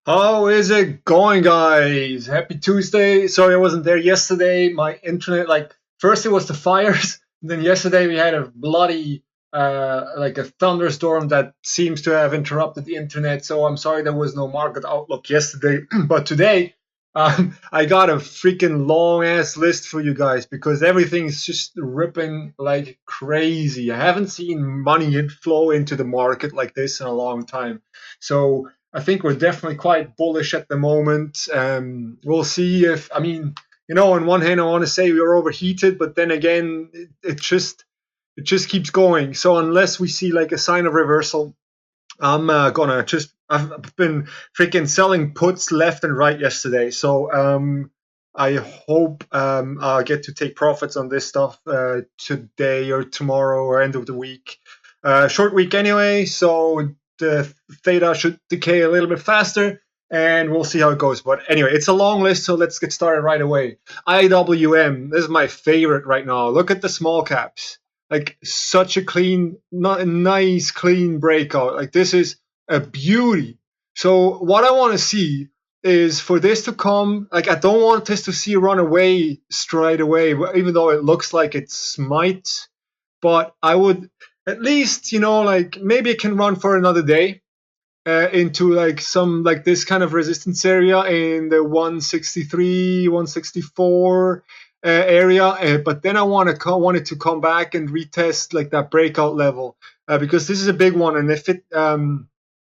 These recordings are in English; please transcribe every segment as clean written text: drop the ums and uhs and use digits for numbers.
How is it going, guys? Happy Tuesday. Sorry I wasn't there yesterday. My internet, like, first it was the fires, then yesterday we had a bloody, like a thunderstorm that seems to have interrupted the internet. So I'm sorry there was no market outlook yesterday. But today, I got a freaking long ass list for you guys because everything is just ripping like crazy. I haven't seen money inflow into the market like this in a long time. So I think we're definitely quite bullish at the moment. We'll see if, I mean, on one hand, I want to say we are overheated, but then again, it just keeps going. So unless we see like a sign of reversal, I'm gonna just. I've been freaking selling puts left and right yesterday, so I hope I get to take profits on this stuff today or tomorrow or end of the week. Short week anyway, so the theta should decay a little bit faster, and we'll see how it goes. But anyway, it's a long list, so let's get started right away. IWM, this is my favorite right now. Look at the small caps, like such a clean, not a nice clean breakout. Like this is a beauty. So what I want to see is for this to come. Like I don't want this to see run away straight away, even though it looks like it might. But I would at least, like maybe it can run for another day into like some like this kind of resistance area in the 163, 164 area. But then I want it to come back and retest like that breakout level because this is a big one. And if it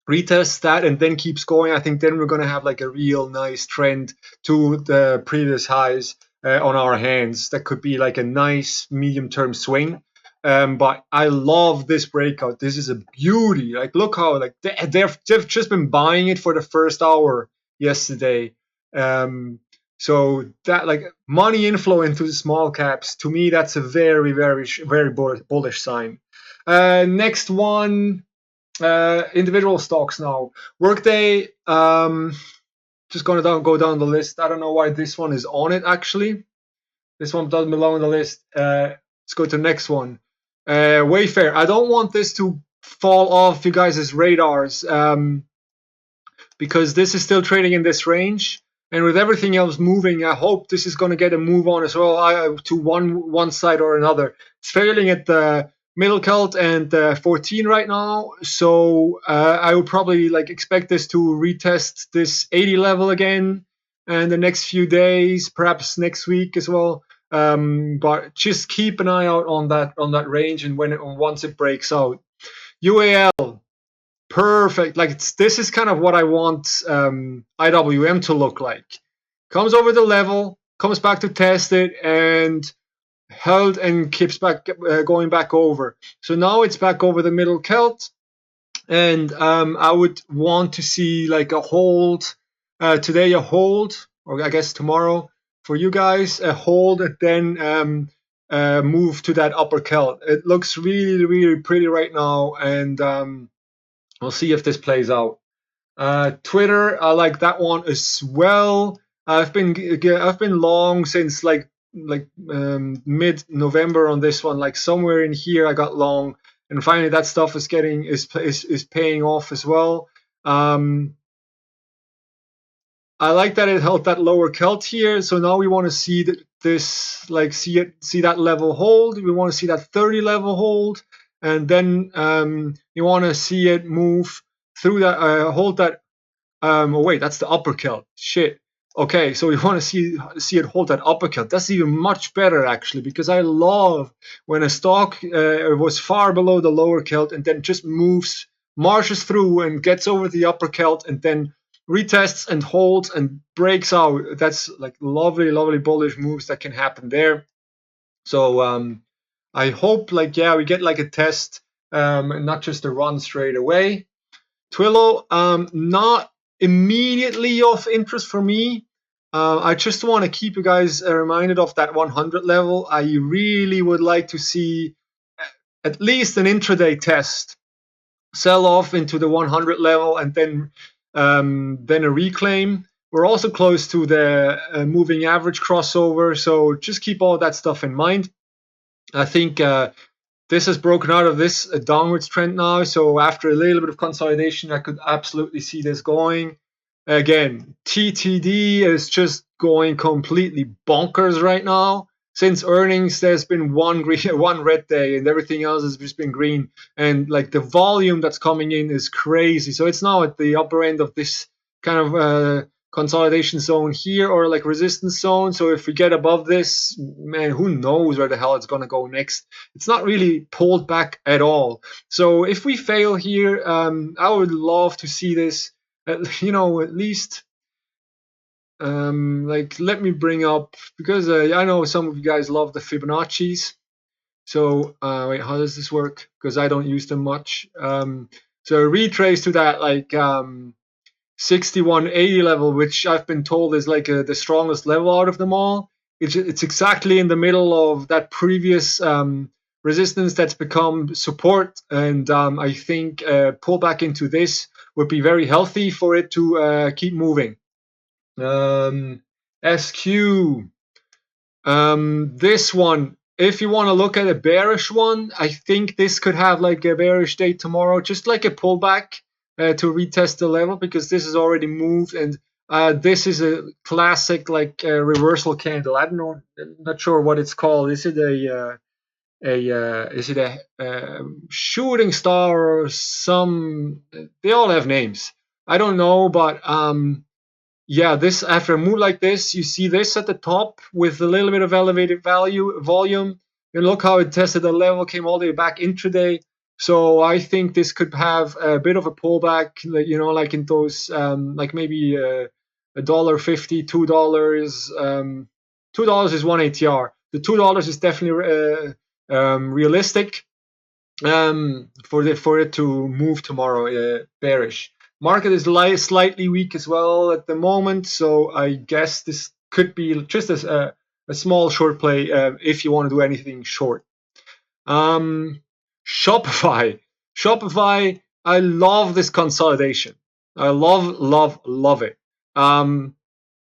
retests that and then keeps going, I think then we're going to have like a real nice trend to the previous highs on our hands. That could be like a nice medium term swing. But I love this breakout. This is a beauty. Like, look how like they've just been buying it for the first hour yesterday. So that like money inflow into the small caps to me, that's a very very bullish sign. Next one, individual stocks now. Workday. Just gonna go down the list. I don't know why this one is on it actually. This one doesn't belong on the list. Let's go to the next one. Wayfair. I don't want this to fall off you guys' radars because this is still trading in this range. And with everything else moving, I hope this is going to get a move on as well to one side or another. It's failing at the middle cult and 14 right now, so I would probably like expect this to retest this 80 level again in the next few days, perhaps next week as well. But just keep an eye out on that range, and once it breaks out, UAL. Perfect. Like this is kind of what I want IWM to look like. Comes over the level, comes back to test it, and held and keeps back going back over. So now it's back over the middle celt, and I would want to see like a hold today, a hold, or I guess tomorrow for you guys, a hold, and then move to that upper celt. It looks really pretty right now, and we'll see if this plays out. Twitter, I like that one as well. I've been long since like mid November on this one. Like somewhere in here, I got long, and finally that stuff is paying off as well. Um, I like that it held that lower celt here. So now we want to see this, like see that level hold. We want to see that 30 level hold, and then you want to see it move through that, hold that. Oh wait, that's the upper celt. Shit. Okay, so we want to see it hold that upper celt. That's even much better actually, because I love when a stock was far below the lower celt and then just marches through and gets over the upper celt and then retests and holds and breaks out. That's like lovely bullish moves that can happen there. So I hope like yeah we get like a test and not just a run straight away. Twillo, not immediately of interest for me. I just want to keep you guys reminded of that 100 level. I really would like to see at least an intraday test, sell off into the 100 level, and then a reclaim. We're also close to the moving average crossover, so just keep all that stuff in mind. I think this has broken out of this downwards trend now. So after a little bit of consolidation, I could absolutely see this going. Again, TTD is just going completely bonkers right now. Since earnings, there's been one green, one red day, and everything else has just been green. And like the volume that's coming in is crazy. So it's now at the upper end of this kind of consolidation zone here, or like resistance zone. So if we get above this, man, who knows where the hell it's gonna go next? It's not really pulled back at all. So if we fail here, I would love to see this at least like let me bring up, because I know some of you guys love the Fibonacci's. So wait, how does this work? Because I don't use them much. So retrace to that like 6180 level, which I've been told is like the strongest level out of them all. It's exactly in the middle of that previous resistance that's become support, and I think pull back into this would be very healthy for it to keep moving. SQ. This one, if you want to look at a bearish one, I think this could have like a bearish day tomorrow, just like a pullback to retest the level, because this has already moved, and this is a classic like reversal candle. I don't know, I'm not sure what it's called. Is it a shooting star or some? They all have names. I don't know, but yeah, this after a move like this, you see this at the top with a little bit of elevated volume, and look how it tested the level, came all the way back intraday. So I think this could have a bit of a pullback, like in those, like maybe $1.50, $2. $2 is one ATR. The $2 is definitely realistic for it to move tomorrow bearish. Market is slightly weak as well at the moment, so I guess this could be just a small short play if you want to do anything short. Shopify. Shopify, I love this consolidation. I love it.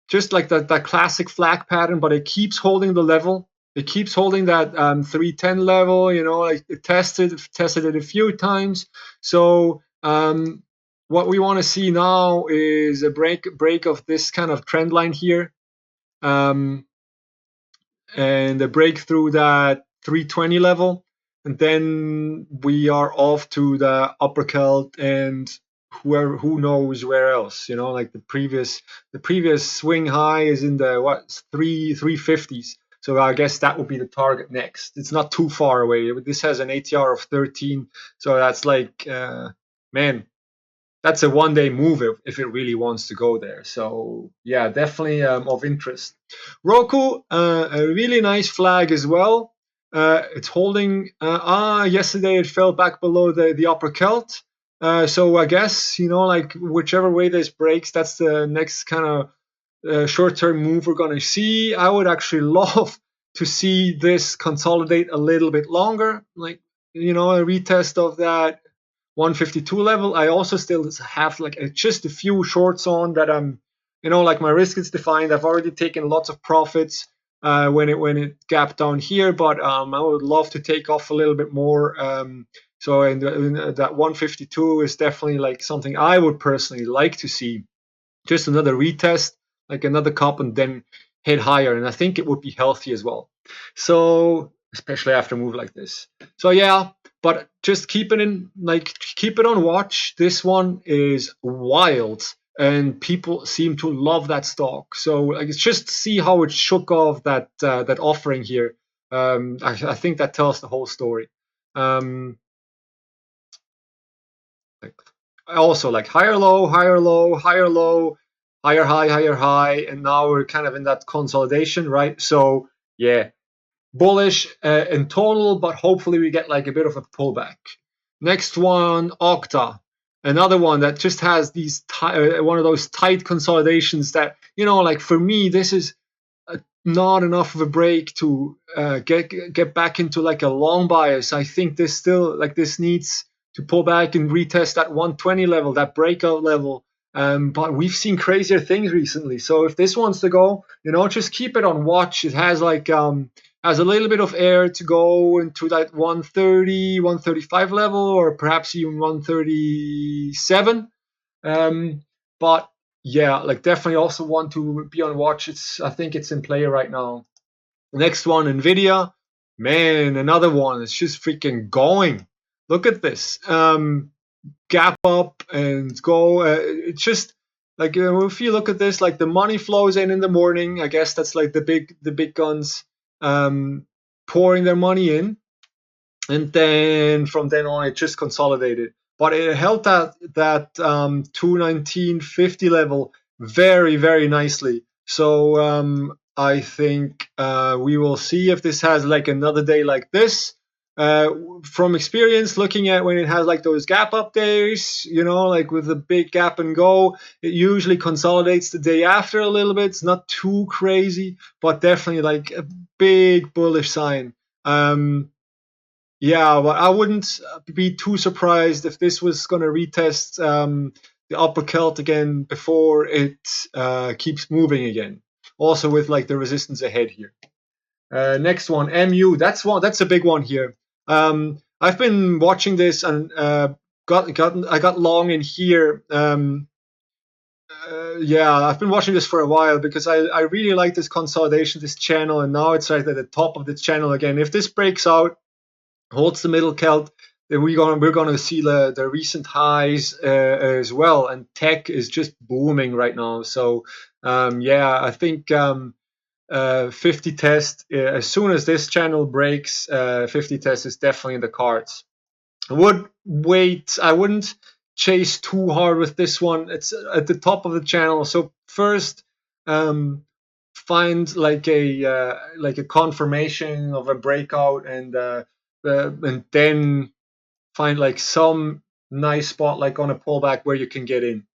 Just like that classic flag pattern, but it keeps holding the level. It keeps holding that 310 level. Like it tested it a few times. So what we want to see now is a break of this kind of trend line here, and a break through that 320 level, and then we are off to the upper Celt and who knows where else. Like the previous swing high is in the 350s. So I guess that would be the target next. It's not too far away. This has an ATR of 13, so that's like man, that's a one-day move if it really wants to go there. So yeah, definitely of interest. Roku, a really nice flag as well. It's holding. Yesterday it fell back below the upper Celt. So I guess like whichever way this breaks, that's the next kind of short-term move we're gonna see. I would actually love to see this consolidate a little bit longer, like a retest of that 152 level. I also still have like just a few shorts on that I'm, like my risk is defined. I've already taken lots of profits when it gapped down here, but I would love to take off a little bit more. So that 152 is definitely like something I would personally like to see. Just another retest, like another cup, and then hit higher. And I think it would be healthy as well. So especially after a move like this. So yeah, but just keep it on watch. This one is wild, and people seem to love that stock. So like, just see how it shook off that offering here. I think that tells the whole story. Like, also like higher low, higher low, higher low, higher high, and now we're kind of in that consolidation, right? So yeah, bullish in total, but hopefully we get like a bit of a pullback. Next one, Okta, another one that just has these one of those tight consolidations that like for me this is not enough of a break to get back into like a long bias. I think this needs to pull back and retest that 120 level, that breakout level. But we've seen crazier things recently. So if this wants to go, just keep it on watch. It has has a little bit of air to go into that 130, 135 level, or perhaps even 137. But yeah, like definitely also want to be on watch. I think it's in play right now. Next one, Nvidia. Man, another one. It's just freaking going. Look at this. Gap up and go. It's just like if you look at this, like the money flows in the morning. I guess that's like the big guns um, pouring their money in, and then from then on it just consolidated. But it held that 219.50 level very nicely. So I think we will see if this has like another day like this. Uh, from experience, looking at when it has like those gap up days, like with the big gap and go, it usually consolidates the day after a little bit. It's not too crazy, but definitely like a big bullish sign. Yeah, but I wouldn't be too surprised if this was going to retest the upper Celt again before it keeps moving again. Also with like the resistance ahead here. Next one, MU. That's a big one here. I've been watching this and I got long in here. Yeah, I've been watching this for a while because I really like this consolidation, this channel, and now it's right at the top of the channel again. If this breaks out, holds the middle Celt, then we're gonna see the recent highs as well. And tech is just booming right now. So yeah, I think 50 test as soon as this channel breaks, 50 test is definitely in the cards. I would wait. I wouldn't chase too hard with this one. It's at the top of the channel. So first, um, find like a confirmation of a breakout, and then find like some nice spot like on a pullback where you can get in.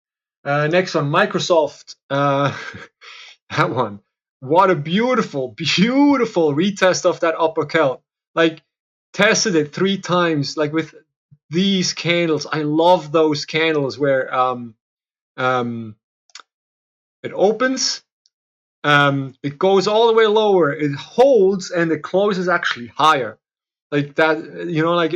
Next one, Microsoft. That one. What a beautiful retest of that upper Celt. Like tested it 3 times. Like with these candles, I love those candles where um, it opens, it goes all the way lower, it holds, and it closes actually higher. Like that, like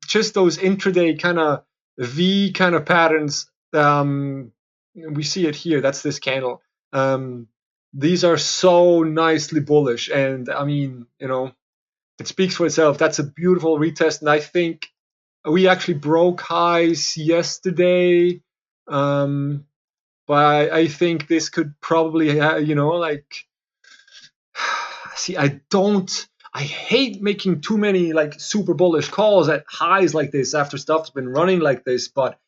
just those intraday kind of V kind of patterns. We see it here. That's this candle. These are so nicely bullish, and I mean, it speaks for itself. That's a beautiful retest, and I think we actually broke highs yesterday. Um, but I think this could probably, like, see, I hate making too many like super bullish calls at highs like this after stuff's been running like this. But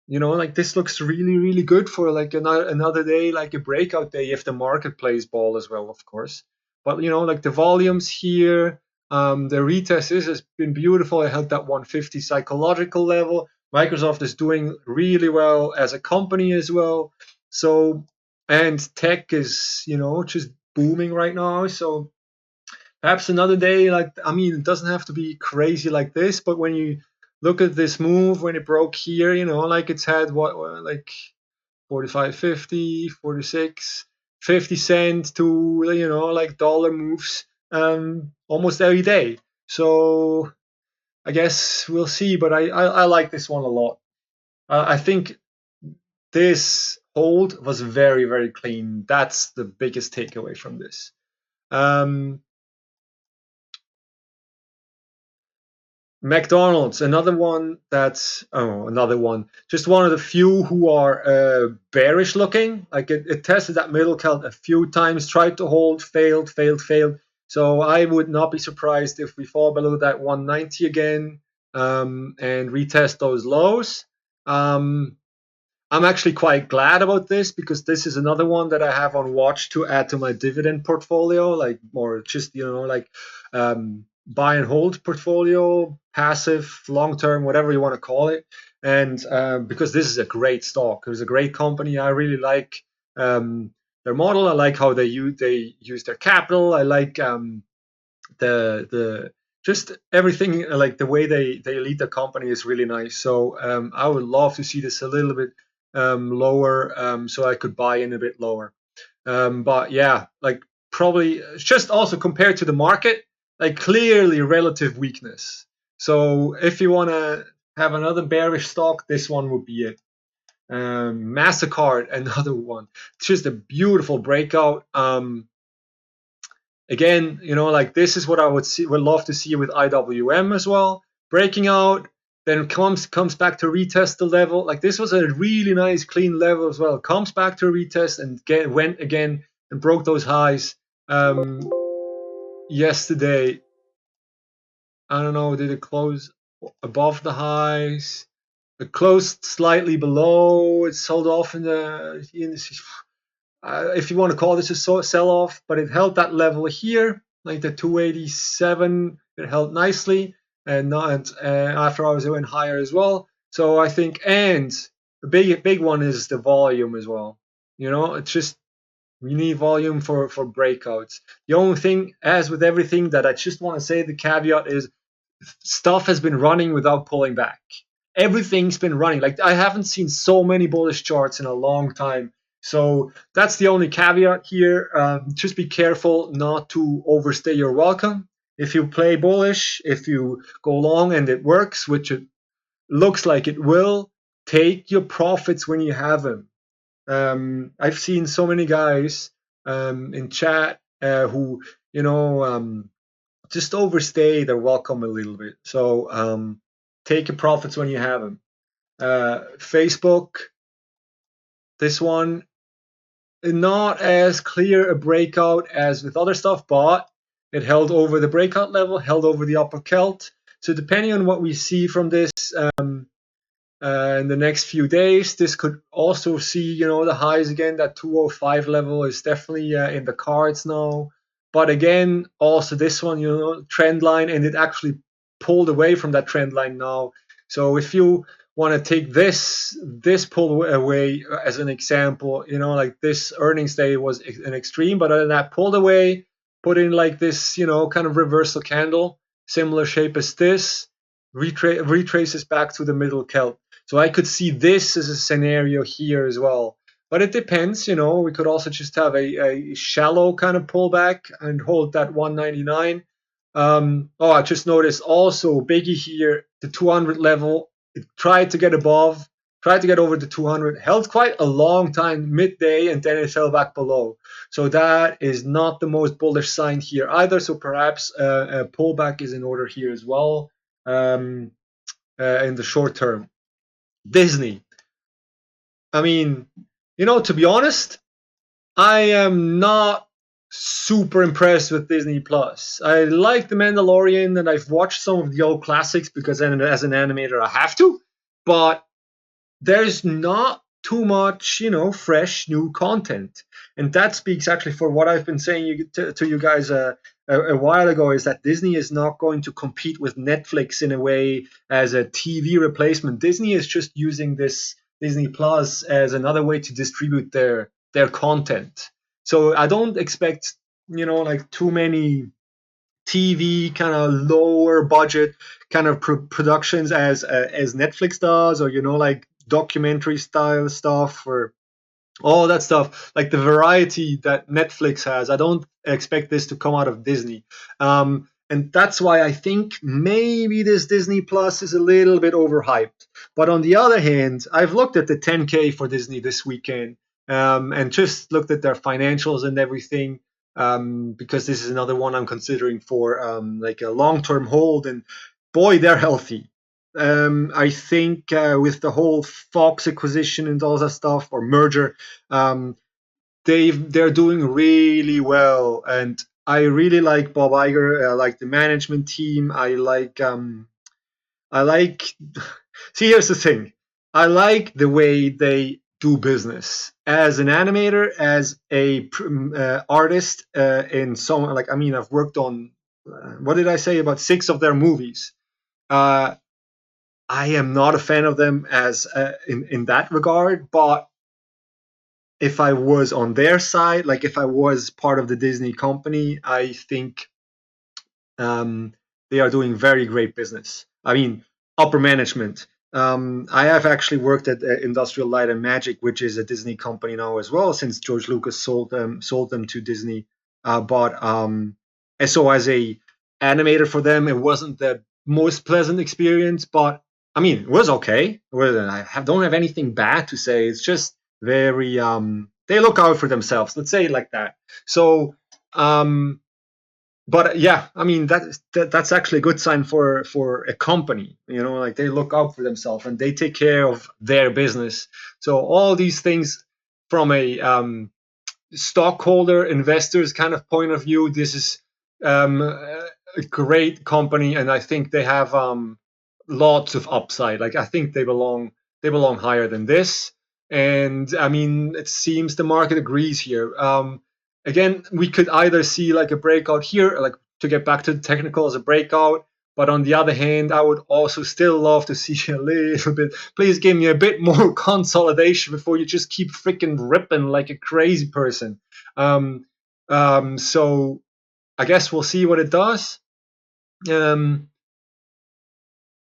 like this looks really good for like another day, like a breakout day, if the market plays ball as well, of course. But like the volumes here, the retest has been beautiful. I held that 150 psychological level. Microsoft is doing really well as a company as well. So, and tech is just booming right now. So perhaps another day, like, I mean, it doesn't have to be crazy like this, but when you look at this move, when it broke here, like it's had like 45, 50, 46, 50 cent to, like dollar moves almost every day. So I guess we'll see, but I like this one a lot. I think this hold was very clean. That's the biggest takeaway from this. Um, McDonald's, another one. Just one of the few who are bearish looking. Like it tested that middle Celt a few times, tried to hold, failed. So I would not be surprised if we fall below that 190 again, and retest those lows. Um, I'm actually quite glad about this because this is another one that I have on watch to add to my dividend portfolio, like more just like buy and hold portfolio, passive, long term, whatever you want to call it. And because this is a great stock, it's a great company. I really like their model. I like how they use their capital. I like the just everything, like the way they lead the company is really nice. So I would love to see this a little bit lower, so I could buy in a bit lower. But yeah, like probably just also compared to the market, like clearly relative weakness. So if you want to have another bearish stock, this one would be it. MasterCard, another one. It's just a beautiful breakout. Again, like this is what I would love to see with IWM as well. Breaking out, then comes back to retest the level. Like this was a really nice clean level as well. Comes back to retest and went again and broke those highs yesterday. I don't know, did it close above the highs? It closed slightly below. It sold off if you want to call this a sell-off, but it held that level here, like the 287. It held nicely, and not after hours it went higher as well. So I think, and the big one is the volume as well. It's just we need volume for breakouts. The only thing, as with everything, that I just want to say the caveat is stuff has been running without pulling back. Everything's been running. Like I haven't seen so many bullish charts in a long time. So that's the only caveat here. Just be careful not to overstay your welcome. If you play bullish, if you go long and it works, which it looks like it will, take your profits when you have them. I've seen so many guys in chat who, just overstay their welcome a little bit. So take your profits when you have them. Facebook, this one, not as clear a breakout as with other stuff, but it held over the breakout level, held over the upper Celt. So depending on what we see from this in the next few days, this could also see, the highs again. That 205 level is definitely in the cards now. But again, also this one, trend line, and it actually pulled away from that trend line now. So if you want to take this pull away as an example, like this earnings day was an extreme, but other than that, pulled away, put in like this, kind of reversal candle, similar shape as this, retraces back to the middle Celt. So I could see this as a scenario here as well. But it depends, we could also just have a shallow kind of pullback and hold that 199. I just noticed also biggie here, the 200 level. It tried to get above, tried to get over the 200, held quite a long time midday, and then it fell back below. So that is not the most bullish sign here either. So perhaps a pullback is in order here as well in the short term. Disney. I mean, to be honest, I am not super impressed with Disney Plus. I like The Mandalorian, and I've watched some of the old classics because as an animator I have to, but there's not too much, fresh new content. And that speaks actually for what I've been saying to you guys a while ago, is that Disney is not going to compete with Netflix in a way as a TV replacement. Disney is just using this Disney Plus as another way to distribute their content. So I don't expect, like too many TV kind of lower budget kind of productions as Netflix does, or like documentary style stuff, or all that stuff, like the variety that Netflix has. I don't expect this to come out of Disney. And that's why I think maybe this Disney Plus is a little bit overhyped. But on the other hand, I've looked at the 10K for Disney this weekend and just looked at their financials and everything, because this is another one I'm considering for like a long-term hold. And boy, they're healthy. I think with the whole Fox acquisition and all that stuff, or merger, they're doing really well, and I really like Bob Iger. I like the management team. I like. See, here's the thing. I like the way they do business as an animator, as a artist. In some, like, I mean, I've worked on what did I say, about 6 of their movies. Uh, I am not a fan of them as in that regard, but if I was on their side, like if I was part of the Disney company, I think they are doing very great business. I mean, upper management. I have actually worked at Industrial Light and Magic, which is a Disney company now as well, since George Lucas sold them to Disney. But so as a animator for them, it wasn't the most pleasant experience, but I mean, it was okay. Don't have anything bad to say. It's just very they look out for themselves. Let's say it like that. So um, but yeah, I mean that's actually a good sign for a company. Like they look out for themselves and they take care of their business. So all these things from a stockholder investors kind of point of view, this is a great company, and I think they have lots of upside. Like I think they belong higher than this, and I mean it seems the market agrees here. Again, we could either see like a breakout here, like to get back to the technical as a breakout. But on the other hand, I would also still love to see a little bit. Please give me a bit more consolidation before you just keep freaking ripping like a crazy person. Um, so I guess we'll see what it does. Um,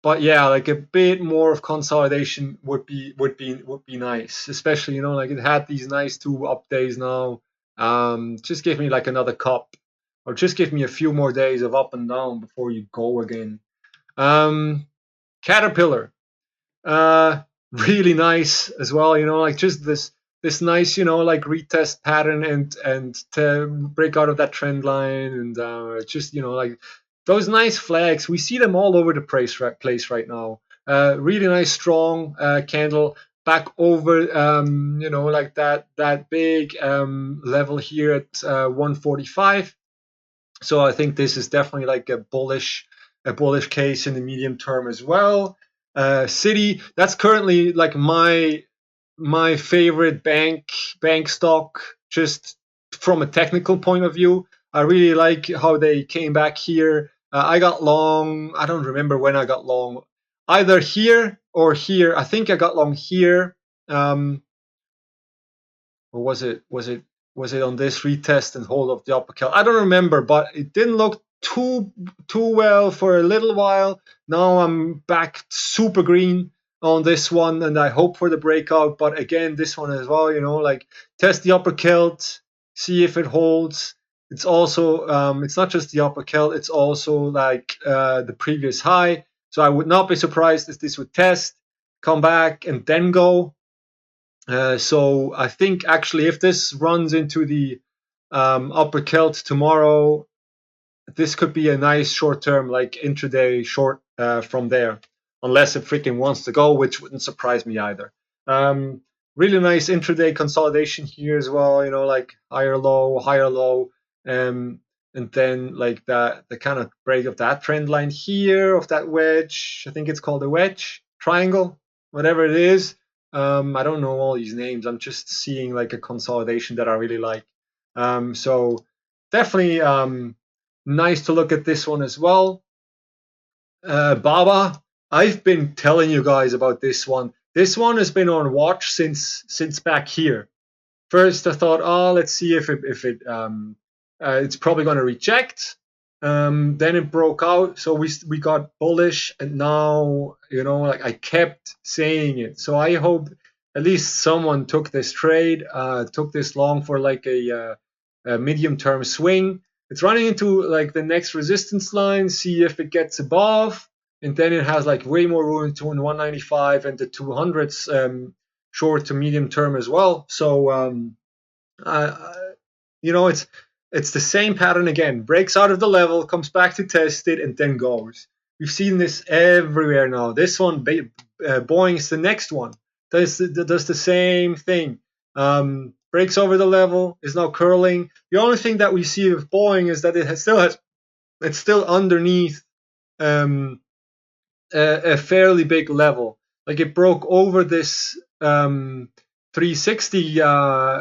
but yeah, like a bit more of consolidation would be nice, especially like it had these nice 2 up days now. Just give me like another cup, or just give me a few more days of up and down before you go again. Um, Caterpillar, uh, really nice as well. Like just this nice, like retest pattern and to break out of that trend line, and just like those nice flags. We see them all over the place right now. Really nice, strong candle back over, like that big level here at 145. So I think this is definitely like a bullish case in the medium term as well. City, that's currently like my favorite bank stock, just from a technical point of view. I really like how they came back here. I got long. I don't remember when I got long. Either here or here. I think I got long here. Um, or was it on this retest and hold of the upper cal? I don't remember, but it didn't look too well for a little while. Now I'm back super green on this one, and I hope for the breakout. But again, this one as well, like test the upper kilt, see if it holds. It's also it's not just the upper kilt; it's also like the previous high. So I would not be surprised if this would test, come back, and then go. So I think actually, if this runs into the upper kilt tomorrow, this could be a nice short term, like intraday short from there, unless it freaking wants to go, which wouldn't surprise me either. Um, Really nice intraday consolidation here as well. Like higher low, um, and then like the kind of break of that trend line here of that wedge. I think it's called a wedge triangle, whatever it is. I don't know all these names. I'm just seeing like a consolidation that I really like. So definitely nice to look at this one as well. Baba, I've been telling you guys about this one. This one has been on watch since back here. First, I thought, oh, let's see if it's probably going to reject. Then it broke out, so we got bullish, and now like I kept saying it. So I hope at least someone took this trade, took this long for like a medium term swing. It's running into like the next resistance line. See if it gets above, and then it has like way more room to 195 and the 200s short to medium term as well. So uh, it's the same pattern again. Breaks out of the level, comes back to test it, and then goes. We've seen this everywhere now. This one, Boeing is the next one. Does the same thing. Breaks over the level, is now curling. The only thing that we see with Boeing is that it's still underneath um, a fairly big level. Like it broke over this 360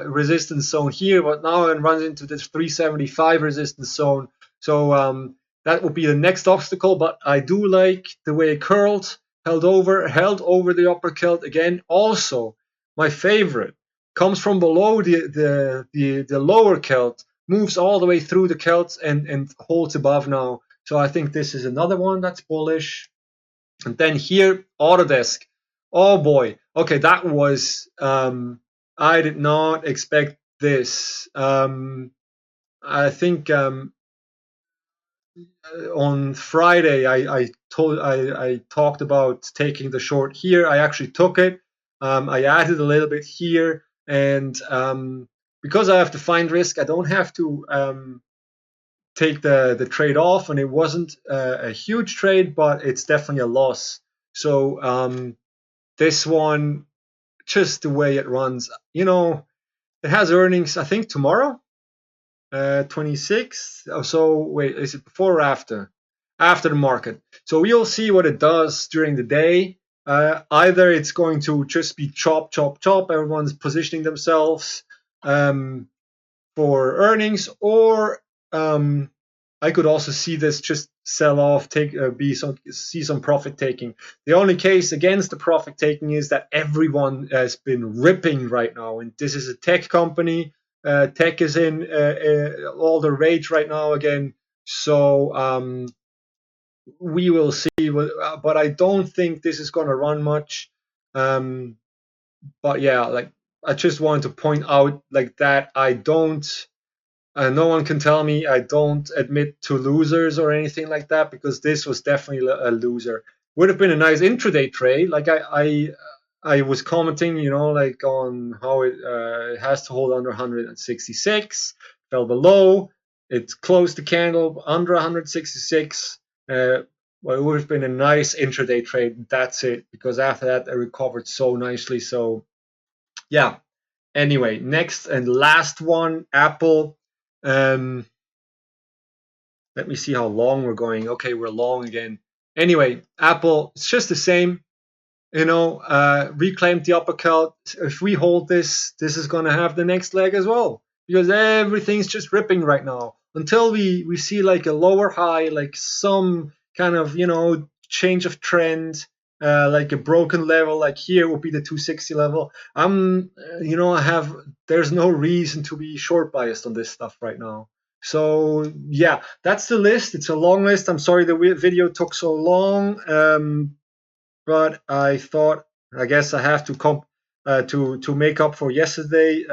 resistance zone here, but now it runs into this 375 resistance zone. So that would be the next obstacle. But I do like the way it curled, held over the upper kilt again. Also, my favorite comes from below the lower kilt, moves all the way through the kilt and holds above now. So I think this is another one that's bullish. And then here, Autodesk. Oh boy. Okay, that was I did not expect this. I think on Friday I I talked about taking the short here. I actually took it. I added a little bit here, and because I have to find risk, I don't have to take the trade off, and it wasn't a huge trade, but it's definitely a loss. So this one, just the way it runs, it has earnings, I think, tomorrow, 26th. Oh, so wait, is it before or after? After the market. So we'll see what it does during the day. Either it's going to just be chop, chop, chop. Everyone's positioning themselves for earnings, or I could also see this just sell off, see some profit taking. The only case against the profit taking is that everyone has been ripping right now, and this is a tech company. Tech is in all the rage right now again. So we will see. But I don't think this is going to run much. But yeah, like I just wanted to point out like that I don't. No one can tell me I don't admit to losers or anything like that, because this was definitely a loser. Would have been a nice intraday trade. Like I was commenting, like on how it has to hold under 166, fell below. It closed the candle under 166. Well, it would have been a nice intraday trade. That's it, because after that, it recovered so nicely. So yeah. Anyway, next and last one, Apple. Um, Let me see how long we're going. Okay, we're long again. Anyway, Apple, it's just the same. Reclaimed the uppercut. If we hold this, this is going to have the next leg as well, because everything's just ripping right now. Until we see like a lower high, like some kind of change of trend, like a broken level, like here would be the 260 level. There's no reason to be short biased on this stuff right now. So yeah, that's the list. It's a long list. I'm sorry the video took so long. But I thought, I guess I have to make up for yesterday,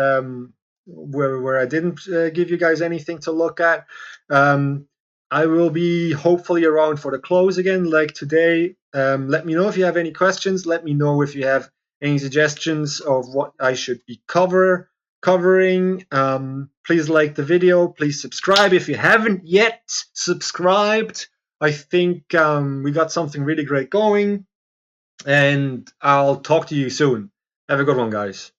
where I didn't give you guys anything to look at. I will be hopefully around for the close again, like today. Let me know if you have any questions. Let me know if you have any suggestions of what I should be covering. Please like the video. Please subscribe if you haven't yet subscribed. I think we got something really great going, and I'll talk to you soon. Have a good one, guys.